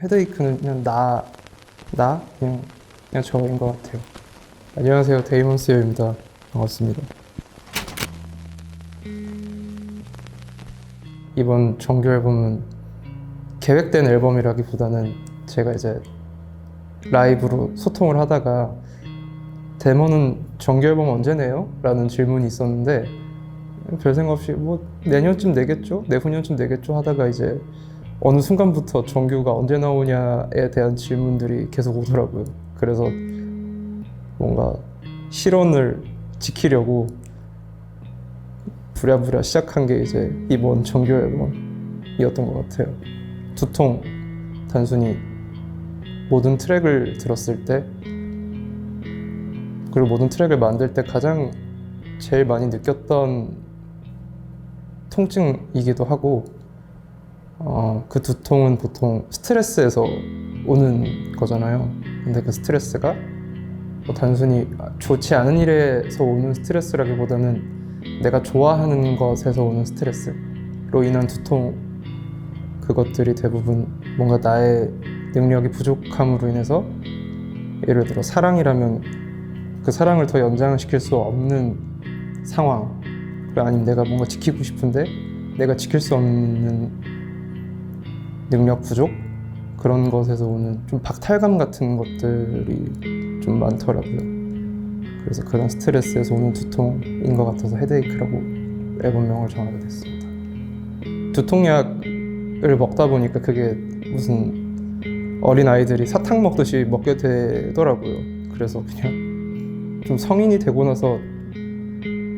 헤드에이크는 그냥 그냥 저인 것 같아요. 안녕하세요, 데이먼스요입니다. 반갑습니다. 이번 정규 앨범은 계획된 앨범이라기보다는 제가 이제 라이브로 소통을 하다가 데모는 정규 앨범 언제 내요? 라는 질문이 있었는데 별 생각 없이 뭐 내년쯤 내겠죠? 내후년쯤 내겠죠? 하다가 이제 어느 순간부터 정규가 언제 나오냐에 대한 질문들이 계속 오더라고요. 그래서 뭔가 실언을 지키려고 부랴부랴 시작한 게 이제 이번 정규 앨범이었던 것 같아요. 두통, 단순히 모든 트랙을 들었을 때 그리고 모든 트랙을 만들 때 가장 제일 많이 느꼈던 통증이기도 하고 그 두통은 보통 스트레스에서 오는 거잖아요. 근데 그 스트레스가 뭐 단순히 좋지 않은 일에서 오는 스트레스라기보다는 내가 좋아하는 것에서 오는 스트레스로 인한 두통, 그것들이 대부분 뭔가 나의 능력이 부족함으로 인해서, 예를 들어 사랑이라면 그 사랑을 더 연장시킬 수 없는 상황, 아니면 내가 뭔가 지키고 싶은데 내가 지킬 수 없는 능력 부족, 그런 것에서 오는 좀 박탈감 같은 것들이 좀 많더라고요. 그래서 그런 스트레스에서 오는 두통인 것 같아서 헤드에이크라고 앨범명을 정하게 됐습니다. 두통약을 먹다 보니까 그게 무슨 어린 아이들이 사탕 먹듯이 먹게 되더라고요. 그래서 그냥 좀 성인이 되고 나서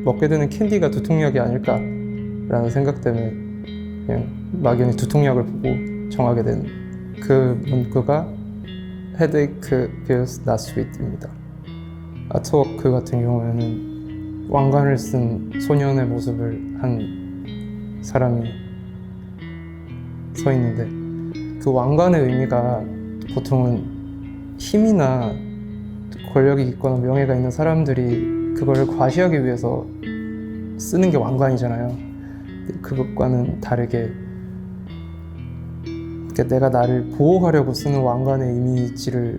먹게 되는 캔디가 두통약이 아닐까라는 생각 때문에 그냥 막연히 두통약을 보고 정하게 된 그 문구가 Headache feels not sweet입니다. 아트워크 같은 경우에는 왕관을 쓴 소년의 모습을 한 사람이 서 있는데, 그 왕관의 의미가 보통은 힘이나 권력이 있거나 명예가 있는 사람들이 그걸 과시하기 위해서 쓰는 게 왕관이잖아요. 그것과는 다르게 내가 나를 보호하려고 쓰는 왕관의 이미지를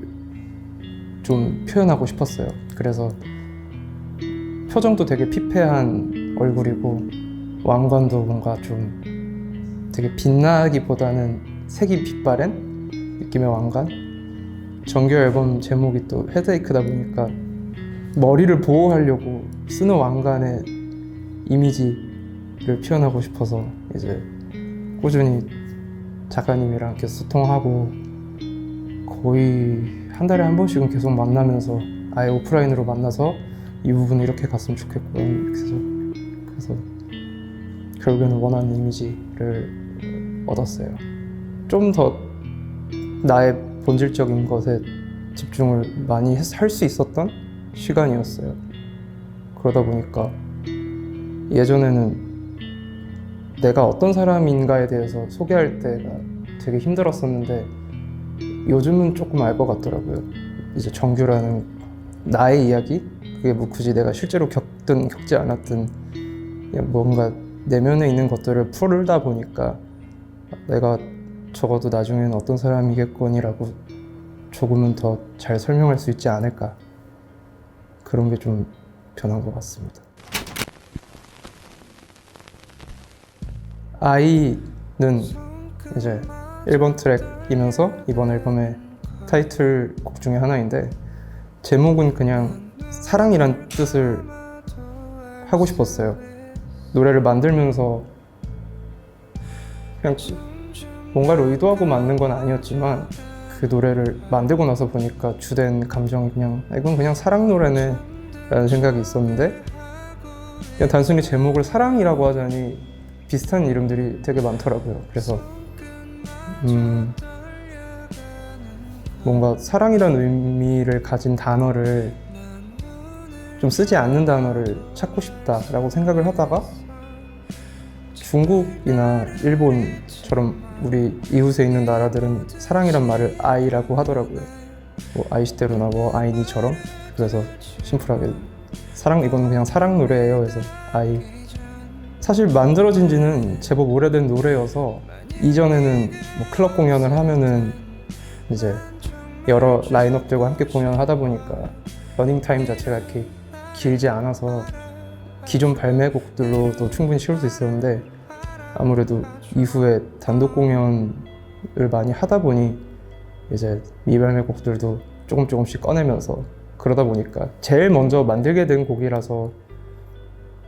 좀 표현하고 싶었어요. 그래서 표정도 되게 피폐한 얼굴이고 왕관도 뭔가 좀 되게 빛나기보다는 색이 빛바랜 느낌의 왕관. 정규 앨범 제목이 또 헤드에이크다 보니까 머리를 보호하려고 쓰는 왕관의 이미지를 표현하고 싶어서 이제 꾸준히 작가님이랑 계속 소통하고 거의 한 달에 한 번씩은 계속 만나면서 아예 오프라인으로 만나서 이 부분은 이렇게 갔으면 좋겠고, 그래서 결국에는 원하는 이미지를 얻었어요. 좀 더 나의 본질적인 것에 집중을 많이 할 수 있었던 시간이었어요. 그러다 보니까 예전에는 내가 어떤 사람인가에 대해서 소개할 때가 되게 힘들었었는데 요즘은 조금 알 것 같더라고요. 이제 정규라는 나의 이야기, 그게 뭐 굳이 내가 실제로 겪든 겪지 않았든 그냥 뭔가 내면에 있는 것들을 풀다 보니까 내가 적어도 나중에는 어떤 사람이겠거니라고 조금은 더 잘 설명할 수 있지 않을까, 그런 게 좀 변한 것 같습니다. 아이는 이제 1번 트랙이면서 이번 앨범의 타이틀곡 중에 하나인데, 제목은 그냥 사랑이란 뜻을 하고 싶었어요. 노래를 만들면서 그냥 뭔가를 의도하고 만든 건 아니었지만 그 노래를 만들고 나서 보니까 주된 감정이 그냥 이건 그냥 사랑 노래네 라는 생각이 있었는데, 그냥 단순히 제목을 사랑이라고 하자니 비슷한 이름들이 되게 많더라고요. 그래서 뭔가 사랑이라는 의미를 가진 단어를 좀 쓰지 않는 단어를 찾고 싶다라고 생각을 하다가 중국이나 일본처럼 우리 이웃에 있는 나라들은 사랑이란 말을 아이라고 하더라고요. 뭐 아이시테루나 뭐 아이니처럼. 그래서 심플하게 사랑, 이건 그냥 사랑 노래예요. 그래서 아이. 사실 만들어진 지는 제법 오래된 노래여서 이전에는 뭐 클럽 공연을 하면은 이제 여러 라인업들과 함께 공연을 하다 보니까 러닝타임 자체가 이렇게 길지 않아서 기존 발매곡들로도 충분히 채울 수 있었는데 아무래도 이후에 단독 공연을 많이 하다 보니 이제 미발매곡들도 조금씩 꺼내면서 그러다 보니까 제일 먼저 만들게 된 곡이라서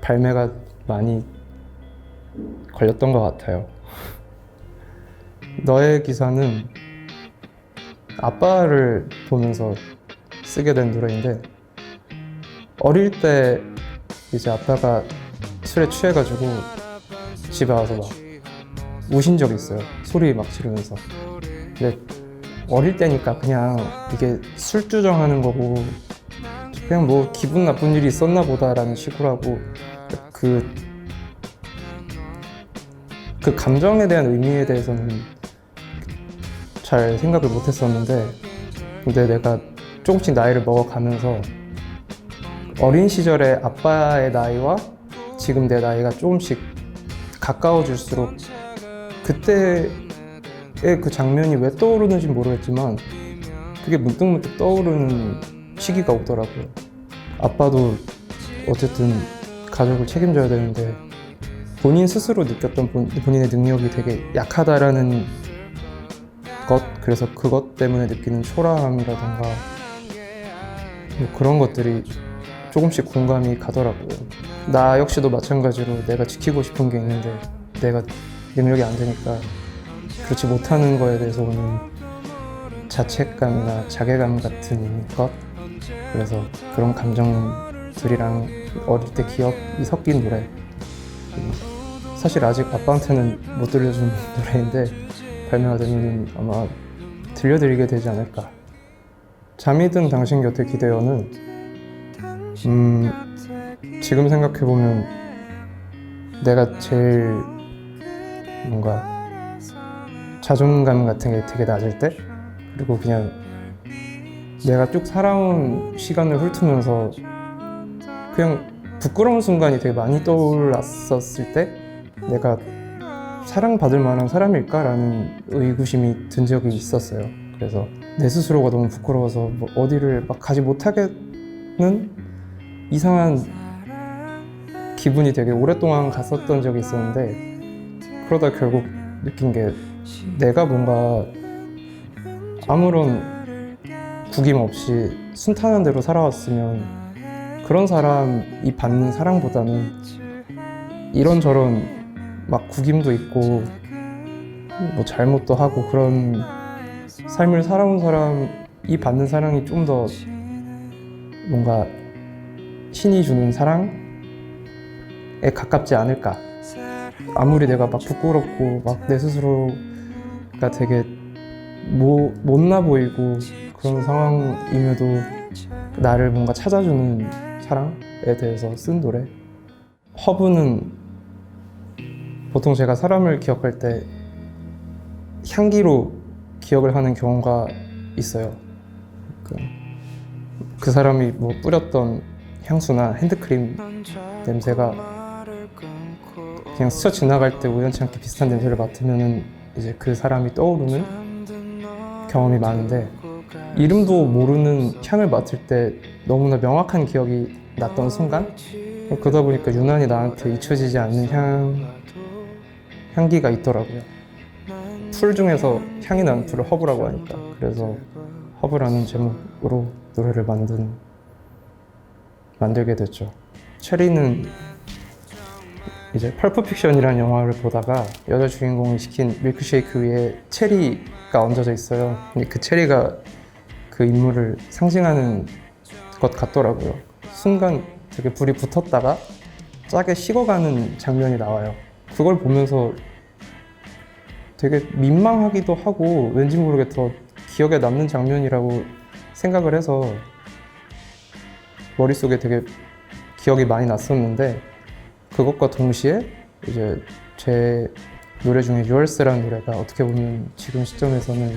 발매가 많이 걸렸던 것 같아요. 너의 기사는 아빠를 보면서 쓰게 된 노래인데 어릴 때 이제 아빠가 술에 취해가지고 집에 와서 막 우신 적이 있어요. 소리 막 지르면서. 근데 어릴 때니까 그냥 이게 술주정하는 거고 그냥 뭐 기분 나쁜 일이 있었나 보다라는 식으로 하고 그 감정에 대한 의미에 대해서는 잘 생각을 못 했었는데 근데 내가 조금씩 나이를 먹어가면서 어린 시절의 아빠의 나이와 지금 내 나이가 조금씩 가까워질수록 그때의 그 장면이 왜 떠오르는지 모르겠지만 그게 문득문득 떠오르는 시기가 오더라고요. 아빠도 어쨌든 가족을 책임져야 되는데 본인 스스로 느꼈던 본인의 능력이 되게 약하다라는 것, 그래서 그것 때문에 느끼는 초라함이라던가 뭐 그런 것들이 조금씩 공감이 가더라고요. 나 역시도 마찬가지로 내가 지키고 싶은 게 있는데 내가 능력이 안 되니까 그렇지 못하는 거에 대해서 오는 자책감이나 자괴감 같은 것, 그래서 그런 감정들이랑 어릴 때 기억이 섞인 노래. 사실 아직 아빠한테는 못 들려준 노래인데 발매가 되면 아마 들려드리게 되지 않을까. 잠이 든 당신 곁에 기대어는 지금 생각해보면 내가 제일 뭔가 자존감 같은 게 되게 낮을 때, 그리고 그냥 내가 쭉 살아온 시간을 훑으면서 그냥 부끄러운 순간이 되게 많이 떠올랐었을 때 내가 사랑받을 만한 사람일까라는 의구심이 든 적이 있었어요. 그래서 내 스스로가 너무 부끄러워서 뭐 어디를 막 가지 못하겠는 이상한 기분이 되게 오랫동안 갔었던 적이 있었는데 그러다 결국 느낀 게 내가 뭔가 아무런 구김 없이 순탄한 대로 살아왔으면 그런 사람이 받는 사랑보다는 이런저런 막 구김도 있고 뭐 잘못도 하고 그런 삶을 살아온 사람이 받는 사랑이 좀 더 뭔가 신이 주는 사랑에 가깝지 않을까. 아무리 내가 막 부끄럽고 막 내 스스로가 되게 못나 보이고 그런 상황임에도 나를 뭔가 찾아주는 사랑에 대해서 쓴 노래. 허브는 보통 제가 사람을 기억할 때 향기로 기억을 하는 경우가 있어요. 그 사람이 뭐 뿌렸던 향수나 핸드크림 냄새가 그냥 스쳐 지나갈 때 우연치 않게 비슷한 냄새를 맡으면은 이제 그 사람이 떠오르는 경험이 많은데 이름도 모르는 향을 맡을 때 너무나 명확한 기억이 났던 순간, 그러다 보니까 유난히 나한테 잊혀지지 않는 향기가 있더라고요. 풀 중에서 향이 나는 풀을 허브라고 하니까. 그래서 허브라는 제목으로 노래를 만들게 됐죠. 체리는 이제 펄프 픽션이라는 영화를 보다가 여자 주인공이 시킨 밀크쉐이크 위에 체리가 얹어져 있어요. 근데 그 체리가 그 인물을 상징하는 것 같더라고요. 순간 되게 불이 붙었다가 짜게 식어가는 장면이 나와요. 그걸 보면서 되게 민망하기도 하고 왠지 모르게 더 기억에 남는 장면이라고 생각을 해서 머릿속에 되게 기억이 많이 났었는데 그것과 동시에 이제 제 노래 중에 유얼스라는 노래가 어떻게 보면 지금 시점에서는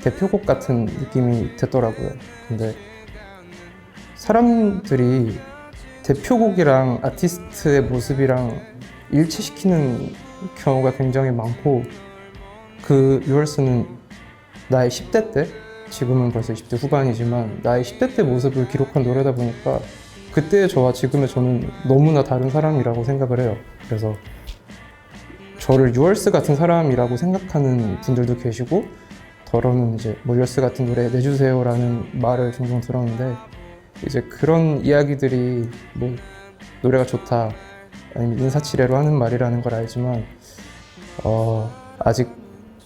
대표곡 같은 느낌이 됐더라고요. 근데 사람들이 대표곡이랑 아티스트의 모습이랑 일치시키는 경우가 굉장히 많고 그 유얼스는 나의 10대 때, 지금은 벌써 20대 후반이지만 나의 10대 때 모습을 기록한 노래다 보니까 그때의 저와 지금의 저는 너무나 다른 사람이라고 생각을 해요. 그래서 저를 유얼스 같은 사람이라고 생각하는 분들도 계시고, 더러는 이제 뭐 유얼스 같은 노래 내주세요라는 말을 종종 들었는데, 이제 그런 이야기들이 뭐 노래가 좋다 아니면 인사치레로 하는 말이라는 걸 알지만 아직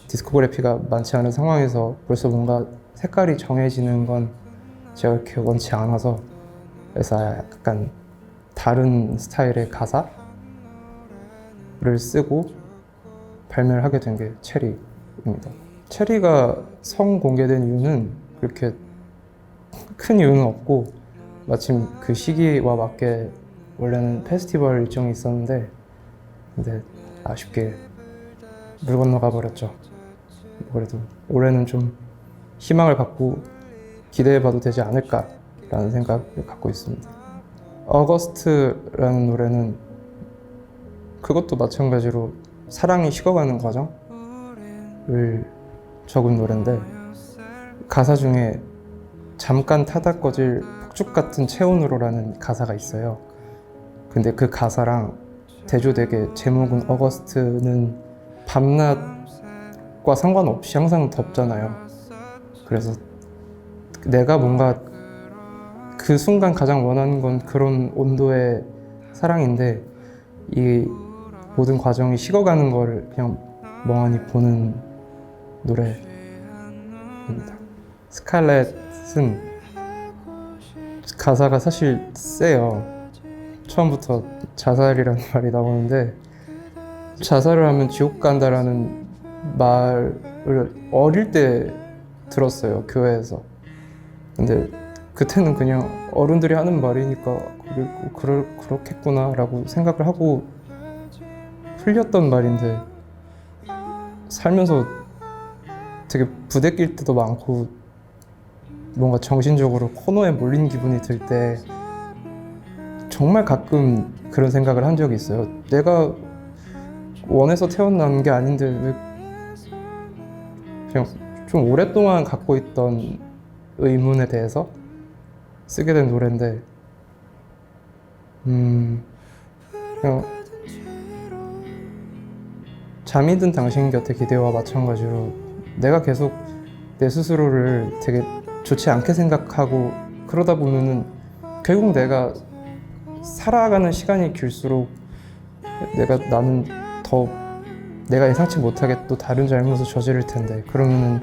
디스코그래피가 많지 않은 상황에서 벌써 뭔가 색깔이 정해지는 건 제가 그렇게 원치 않아서, 그래서 약간 다른 스타일의 가사를 쓰고 발매를 하게 된 게 체리입니다. 체리가 성공개된 이유는 그렇게 큰 이유는 없고, 마침 그 시기와 맞게 원래는 페스티벌 일정이 있었는데 근데 아쉽게 물 건너가 버렸죠. 그래도 올해는 좀 희망을 갖고 기대해봐도 되지 않을까라는 생각을 갖고 있습니다. 어거스트라는 노래는 그것도 마찬가지로 사랑이 식어가는 과정을 적은 노래인데, 가사 중에 잠깐 타다 꺼질 폭죽 같은 체온으로라는 가사가 있어요. 근데 그 가사랑 대조되게 제목은 어거스트는 밤낮과 상관없이 항상 덥잖아요. 그래서 내가 뭔가 그 순간 가장 원하는 건 그런 온도의 사랑인데, 이 모든 과정이 식어가는 거를 그냥 멍하니 보는 노래입니다. 스칼렛은 가사가 사실 세요. 처음부터 자살이라는 말이 나오는데, 자살을 하면 지옥 간다라는 말을 어릴 때 들었어요, 교회에서. 근데 그때는 그냥 어른들이 하는 말이니까 그렇겠구나 라고 생각을 하고 흘렸던 말인데, 살면서 되게 부대낄 때도 많고 뭔가 정신적으로 코너에 몰린 기분이 들 때 정말 가끔 그런 생각을 한 적이 있어요. 내가 원해서 태어난 게 아닌데 왜 그냥 좀 오랫동안 갖고 있던 의문에 대해서 쓰게 된 노래인데, 그냥 잠이 든 당신 곁에 기대와 마찬가지로 내가 계속 내 스스로를 되게 좋지 않게 생각하고 그러다 보면은 결국 내가 살아가는 시간이 길수록 나는 더 내가 예상치 못하게 또 다른 잘못을 저지를 텐데, 그러면은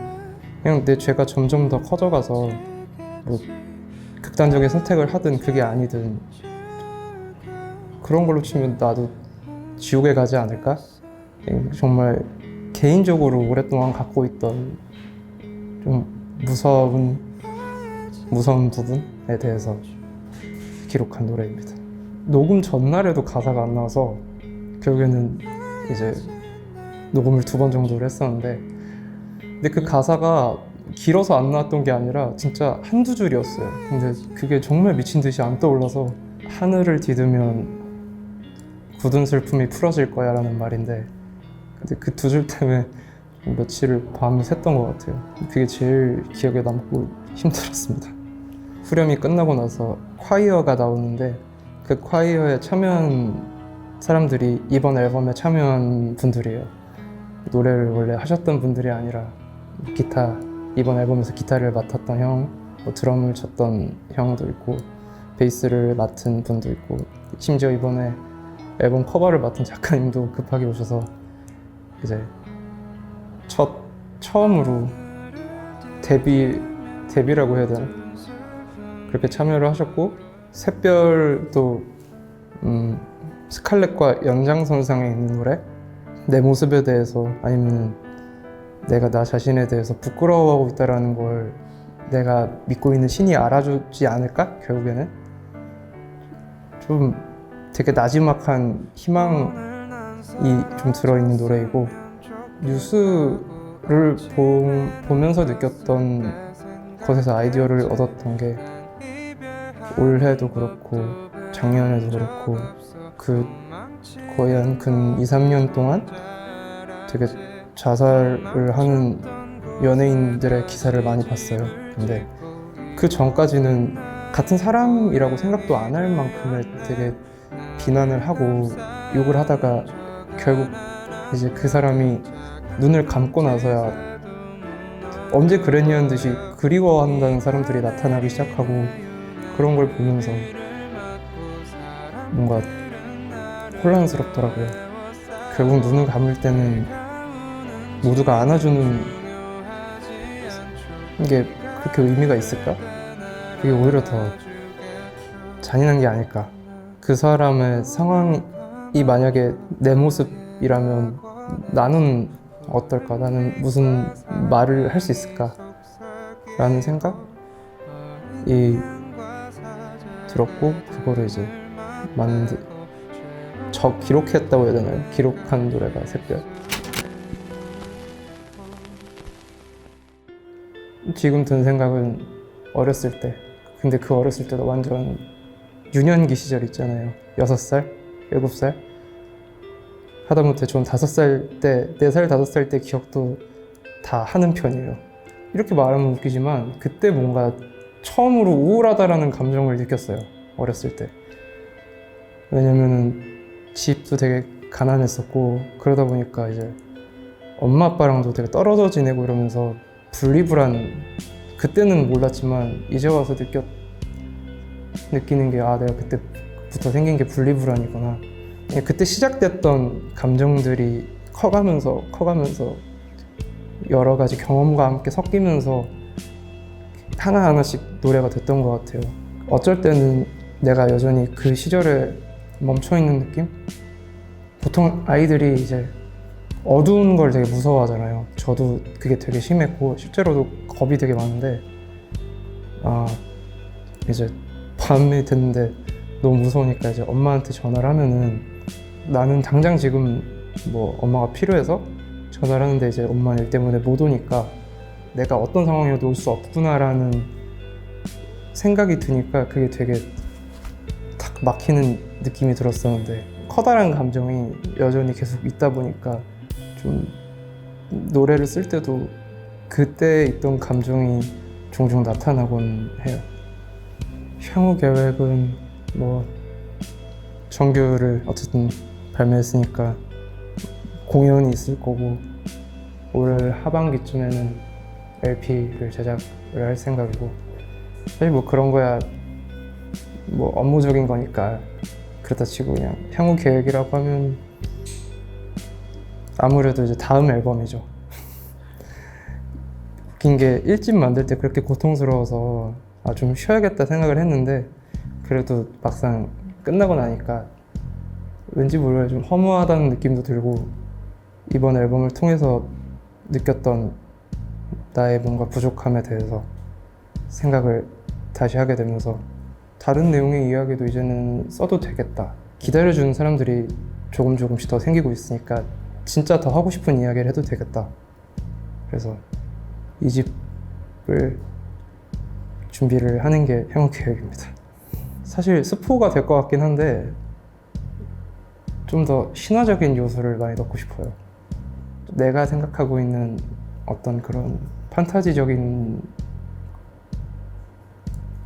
그냥 내 죄가 점점 더 커져가서 뭐 극단적인 선택을 하든 그게 아니든 그런 걸로 치면 나도 지옥에 가지 않을까? 정말 개인적으로 오랫동안 갖고 있던 좀 무서운 부분에 대해서 기록한 노래입니다. 녹음 전날에도 가사가 안 나와서 결국에는 이제 녹음을 2번 정도를 했었는데, 근데 그 가사가 길어서 안 나왔던 게 아니라 진짜 한두 줄이었어요. 근데 그게 정말 미친 듯이 안 떠올라서, 하늘을 디디면 굳은 슬픔이 풀어질 거야 라는 말인데, 근데 그 2줄 때문에 며칠을 밤을 샜던 것 같아요. 그게 제일 기억에 남고 힘들었습니다. 후렴이 끝나고 나서 콰이어가 나오는데, 그 콰이어에 참여한 사람들이 이번 앨범에 참여한 분들이에요. 노래를 원래 하셨던 분들이 아니라 이번 앨범에서 기타를 맡았던 형, 뭐 드럼을 쳤던 형도 있고 베이스를 맡은 분도 있고, 심지어 이번에 앨범 커버를 맡은 작가님도 급하게 오셔서 이제 처음으로 데뷔라고 해야 되나? 그렇게 참여를 하셨고, 샛별도 스칼렛과 연장선상에 있는 노래, 내 모습에 대해서 아니면 내가 나 자신에 대해서 부끄러워하고 있다는 걸 내가 믿고 있는 신이 알아주지 않을까? 결국에는 좀 되게 나지막한 희망이 좀 들어있는 노래이고, 뉴스를 보면서 느꼈던 것에서 아이디어를 얻었던 게 올해도 그렇고 작년에도 그렇고 거의 한 근 2-3년 동안 되게 자살을 하는 연예인들의 기사를 많이 봤어요. 근데 그 전까지는 같은 사람이라고 생각도 안 할 만큼의 되게 비난을 하고 욕을 하다가 결국 이제 그 사람이 눈을 감고 나서야 언제 그랬냐는 듯이 그리워한다는 사람들이 나타나기 시작하고, 그런 걸 보면서 뭔가 혼란스럽더라고요. 결국 눈을 감을 때는 모두가 안아주는 게 그렇게 의미가 있을까? 그게 오히려 더 잔인한 게 아닐까. 그 사람의 상황이 만약에 내 모습이라면 나는 어떨까? 나는 무슨 말을 할 수 있을까? 라는 생각이 들었고, 그거를 이제 기록했다고 해야 되나요? 기록한 노래가 샛별. 지금 든 생각은 어렸을 때, 근데 그 어렸을 때도 완전 유년기 시절 있잖아요. 6살, 7살 하다못해 전 5살 때, 4살, 5살 때 기억도 다 하는 편이에요. 이렇게 말하면 웃기지만 그때 뭔가 처음으로 우울하다라는 감정을 느꼈어요. 어렸을 때. 왜냐면은 집도 되게 가난했었고, 그러다 보니까 이제 엄마 아빠랑도 되게 떨어져 지내고 이러면서 분리불안, 그때는 몰랐지만 이제 와서 느끼는 게, 내가 그때부터 생긴 게 분리불안이구나. 그때 시작됐던 감정들이 커가면서 여러 가지 경험과 함께 섞이면서 하나하나씩 노래가 됐던 것 같아요. 어쩔 때는 내가 여전히 그 시절에 멈춰있는 느낌? 보통 아이들이 이제 어두운 걸 되게 무서워하잖아요. 저도 그게 되게 심했고 실제로도 겁이 되게 많은데, 이제 밤이 됐는데 너무 무서우니까 이제 엄마한테 전화를 하면은, 나는 당장 지금 뭐 엄마가 필요해서 전화를 하는데 이제 엄마 일 때문에 못 오니까 내가 어떤 상황이어도 올 수 없구나라는 생각이 드니까 그게 되게 탁 막히는 느낌이 들었었는데, 커다란 감정이 여전히 계속 있다 보니까 좀 노래를 쓸 때도 그때 있던 감정이 종종 나타나곤 해요. 향후 계획은 뭐 정규를 어쨌든 발매했으니까 공연이 있을 거고, 올 하반기쯤에는 LP를 제작을 할 생각이고, 사실 뭐 그런 거야 뭐 업무적인 거니까 그렇다 치고, 그냥 향후 계획이라고 하면 아무래도 이제 다음 앨범이죠. 웃긴 게 1집 만들 때 그렇게 고통스러워서 좀 쉬어야겠다 생각을 했는데, 그래도 막상 끝나고 나니까 왠지 몰라요, 좀 허무하다는 느낌도 들고, 이번 앨범을 통해서 느꼈던 나의 뭔가 부족함에 대해서 생각을 다시 하게 되면서, 다른 내용의 이야기도 이제는 써도 되겠다, 기다려주는 사람들이 조금씩 더 생기고 있으니까 진짜 더 하고 싶은 이야기를 해도 되겠다. 그래서 이 집을 준비를 하는 게 향후 계획입니다. 사실 스포가 될 것 같긴 한데 좀 더 신화적인 요소를 많이 넣고 싶어요. 내가 생각하고 있는 어떤 그런 판타지적인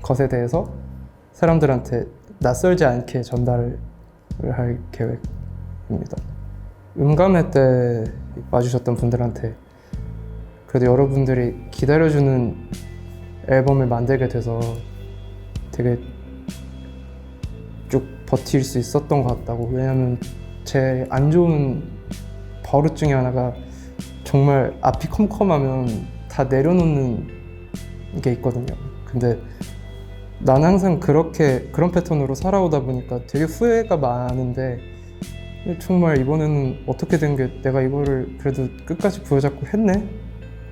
것에 대해서 사람들한테 낯설지 않게 전달을 할 계획입니다. 음감회 때 와주셨던 분들한테 그래도 여러분들이 기다려주는 앨범을 만들게 돼서 되게 쭉 버틸 수 있었던 것 같다고. 왜냐면 제 안 좋은 버릇 중에 하나가, 정말 앞이 컴컴하면 다 내려놓는 게 있거든요. 근데 나는 항상 그런 패턴으로 살아오다 보니까 되게 후회가 많은데, 정말 이번에는 어떻게 된 게 내가 이거를 그래도 끝까지 부여잡고 했네?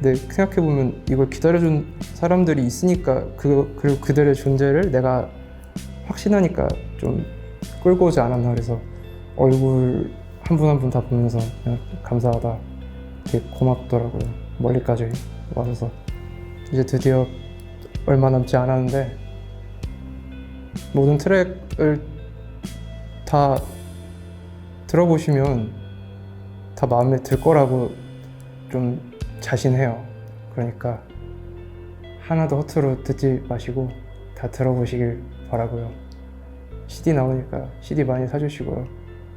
근데 생각해보면 이걸 기다려준 사람들이 있으니까 그리고 그들의 존재를 내가 확신하니까 좀 끌고 오지 않았나. 그래서 얼굴 한 분 한 분 다 보면서 그냥 감사하다, 되게 고맙더라고요. 멀리까지 와줘서. 이제 드디어 얼마 남지 않았는데 모든 트랙을 다 들어보시면 다 마음에 들 거라고 좀 자신해요. 그러니까 하나도 허투루 듣지 마시고 다 들어보시길 바라고요. CD 나오니까 CD 많이 사주시고요.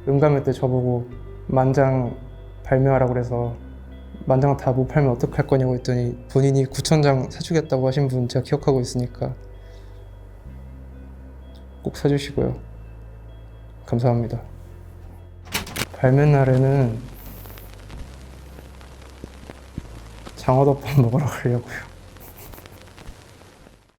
음감회 때 저보고 만장 발매하라고 그래서 만장 다 못 팔면 어떡할 거냐고 했더니 본인이 9,000장 사주겠다고 하신 분 제가 기억하고 있으니까 꼭 사주시고요. 감사합니다. 발매 날에는 장어덮밥 먹으러 가려고요.